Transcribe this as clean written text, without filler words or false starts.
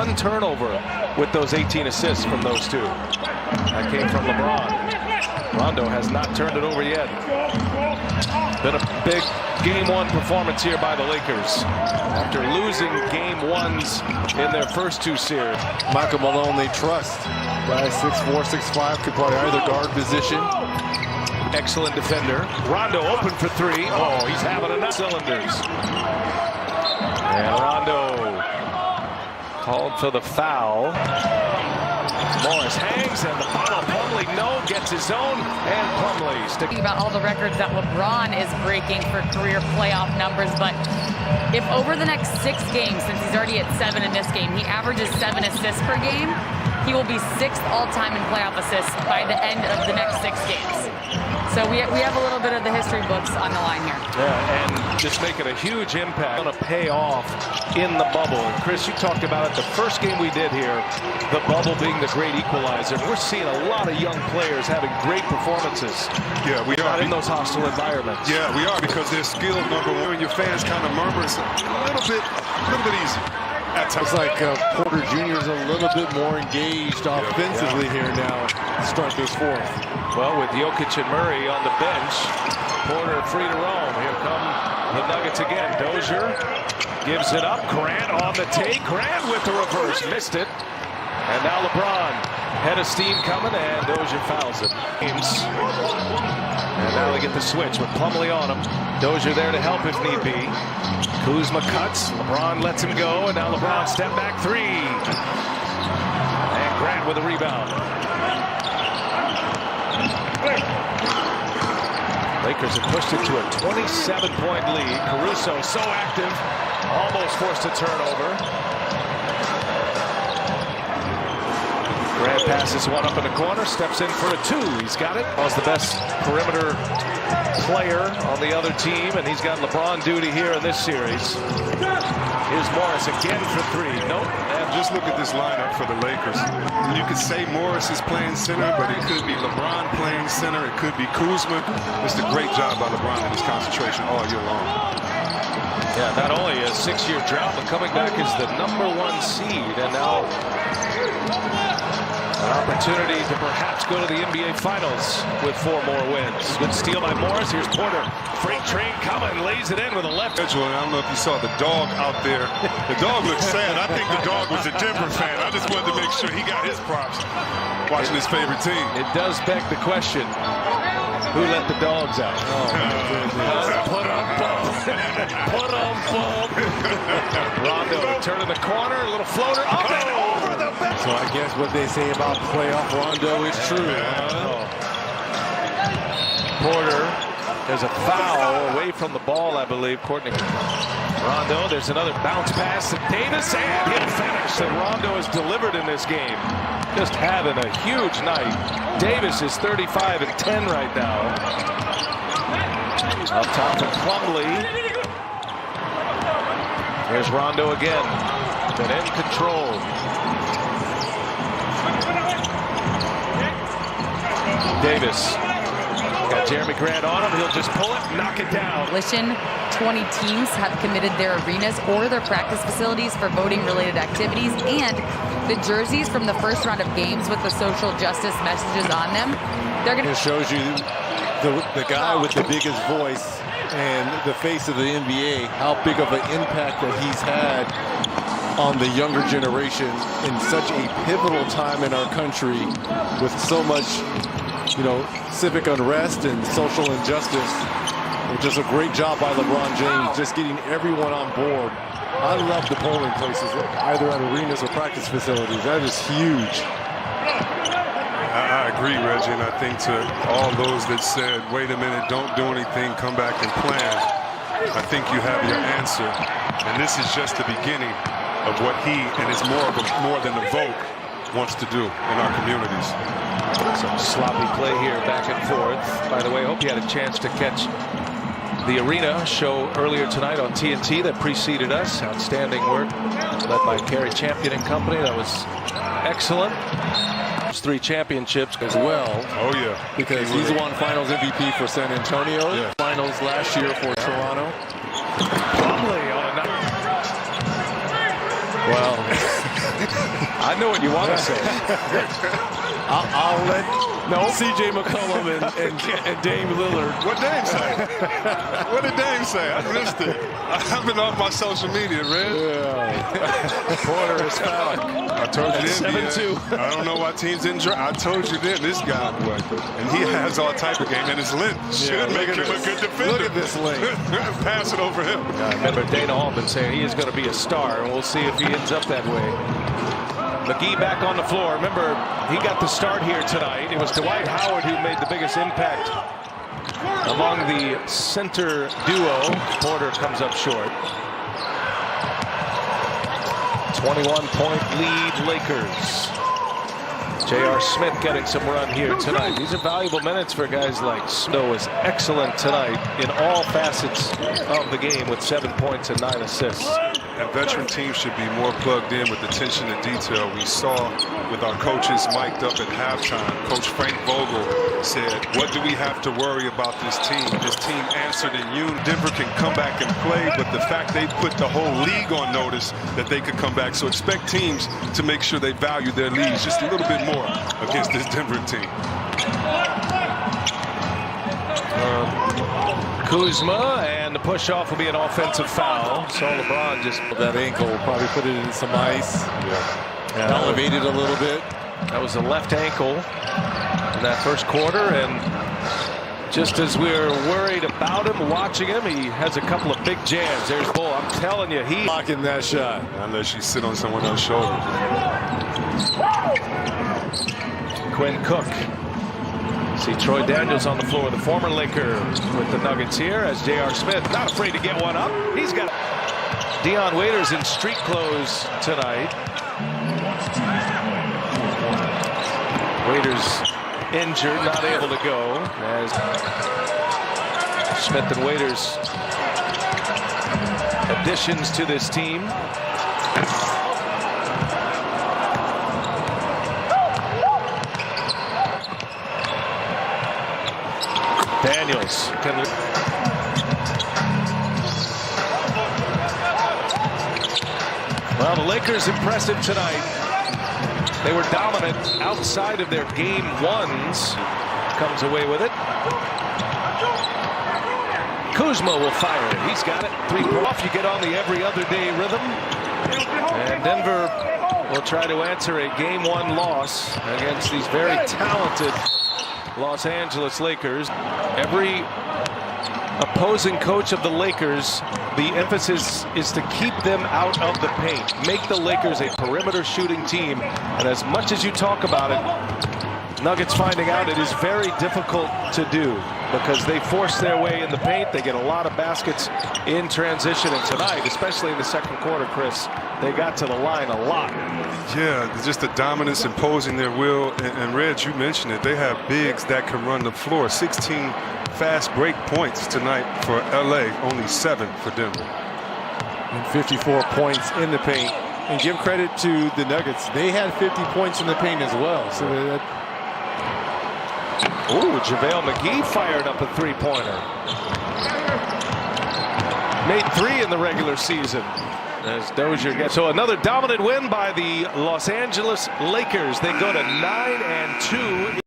one turnover with those 18 assists from those two. That came from LeBron. Rondo has not turned it over yet. Been a big game one performance here by the Lakers after losing game ones in their first two series. Michael Malone they trust. Guy 6'4", 6'5", could play either guard position. Excellent defender. Rondo open for three. Oh, he's having enough cylinders. And Rondo called for the foul. Morris hangs and the foul. Plumlee gets his own, and Plumlee Thinking about all the records that LeBron is breaking for career playoff numbers, but if over the next 6 games, since he's already at 7 in this game, he averages 7 assists per game, he will be 6th all-time in playoff assists by the end of the next 6 games. So we have a little bit of the history books on the line here. Yeah, and just making a huge impact. Going to pay off in the bubble. And Chris, you talked about it the first game we did here, the bubble being the great equalizer. We're seeing a lot of young players having great performances. Yeah, we are. In those hostile environments. Yeah, we are, because they're skilled, number one. Your fans kind of murmur a little bit easy. It's like Porter Jr. is a little bit more engaged offensively here now to start this fourth. Well, with Jokic and Murray on the bench, Porter free to roam. Here come the Nuggets again. Dozier gives it up. Grant on the take. Grant with the reverse. Missed it. And now LeBron. Head of steam coming, and Dozier fouls him. And now they get the switch with Plumlee on him. Dozier there to help if need be. Kuzma cuts. LeBron lets him go, and now LeBron step back three. And Grant with a rebound. Lakers have pushed it to a 27-point lead. Caruso so active, almost forced a turnover. Grant passes one up in the corner, steps in for a two. He's got it. Was the best perimeter player on the other team, and he's got LeBron duty here in this series. Here's Morris again for three. Nope. And just look at this lineup for the Lakers. You could say Morris is playing center, but it could be LeBron playing center. It could be Kuzma. It's a great job by LeBron in his concentration all year long. Yeah, not only a 6-year drought, but coming back as the #1 seed, and now an opportunity to perhaps go to the NBA Finals with 4 more wins. Good steal by Morris. Here's Porter. Freight train coming, lays it in with a left. I don't know if you saw the dog out there. The dog looks sad. I think the dog was a Denver fan. I just wanted to make sure he got his props watching his favorite team. It does beg the question, who let the dogs out? Oh, put on bump. Put on bump. Rondo turning the corner, a little floater up and over the bench. So I guess what they say about playoff Rondo is true. Porter, there's a foul away from the ball, I believe. Courtney. Rondo, there's another bounce pass to Davis, and he'll finish. And Rondo is delivered in this game. Just having a huge night. Davis is 35 and 10 right now. Up top to Plumlee. There's Rondo again, but in control. Davis. Got Jeremy Grant on him. He'll just pull it, knock it down. 20 teams have committed their arenas or their practice facilities for voting-related activities, and the jerseys from the first round of games with the social justice messages on them, they're going to... It shows you the guy with the biggest voice and the face of the NBA, how big of an impact that he's had on the younger generation in such a pivotal time in our country with so much, civic unrest and social injustice. Just a great job by LeBron James, just getting everyone on board. I love the polling places, either at arenas or practice facilities. That is huge. I agree, Reggie, and I think to all those that said, wait a minute, don't do anything, come back and plan, I think you have your answer. And this is just the beginning of what he, and it's more than a vote, wants to do in our communities. Some sloppy play here, back and forth. By the way, I hope you had a chance to catch the Arena show earlier tonight on TNT that preceded us. Outstanding work led by Kerry Champion and company. That was excellent. 3 championships as well. Oh, yeah. Because he's won Finals MVP for San Antonio. Yeah. Finals last year for Toronto. Plumlee on a night. Well, I know what you want to say. I'll let C.J. McCollum and Dame Lillard. What Dame say? What did Dame say? I missed it. I've been off my social media, Red. Yeah. Porter is fouled. I told you then. 7-2. I don't know why teams didn't try. I told you then. This guy, boy, and he has all type of game, and his length should make him a good defender. Look at this length. Pass it over him. I remember Dana Altman saying he is going to be a star, and we'll see if he ends up that way. McGee back on the floor. Remember, he got the start here tonight. It was Dwight Howard who made the biggest impact among the center duo. Porter comes up short. 21-point lead, Lakers. J.R. Smith getting some run here tonight. These are valuable minutes for guys like Snow. Was excellent tonight in all facets of the game with 7 points and 9 assists. And veteran teams should be more plugged in with attention to detail. We saw with our coaches mic'd up at halftime, Coach Frank Vogel said, what do we have to worry about this team? This team answered in unison. Denver can come back and play, but the fact they put the whole league on notice that they could come back. So expect teams to make sure they value their leads just a little bit more against this Denver team. Kuzma, and the push-off will be an offensive foul. So LeBron just... That ankle will probably put it in some ice. Elevated a little bit. That was the left ankle in that first quarter, and just as we're worried about him, watching him, he has a couple of big jams. There's Bull. I'm telling you, he's blocking that shot. Unless you sit on someone else's shoulder. Quinn Cook. See Troy Daniels on the floor, the former Laker with the Nuggets here, as J.R. Smith not afraid to get one up. He's got Dion Waiters in street clothes tonight. Waiters injured, not able to go, as Smith and Waiters additions to this team. Daniels can. Well, the Lakers impressive tonight. They were dominant outside of their game ones. Comes away with it. Kuzma will fire it. He's got it. 3 off. You get on the every other day rhythm. And Denver will try to answer a game 1 loss against these very talented Los Angeles Lakers. Every opposing coach of the Lakers, the emphasis is to keep them out of the paint. Make the Lakers a perimeter shooting team. And as much as you talk about it, Nuggets finding out it is very difficult to do because they force their way in the paint. They get a lot of baskets in transition. And tonight, especially in the second quarter, Chris, they got to the line a lot. Yeah, just the dominance imposing their will. And Reg, you mentioned it. They have bigs that can run the floor. 16 fast break points tonight for LA, only 7 for Denver. And 54 points in the paint. And give credit to the Nuggets. They had 50 points in the paint as well. So ooh, JaVale McGee fired up a 3-pointer. Made 3 in the regular season. As Dozier gets. So another dominant win by the Los Angeles Lakers. They go to 9-2.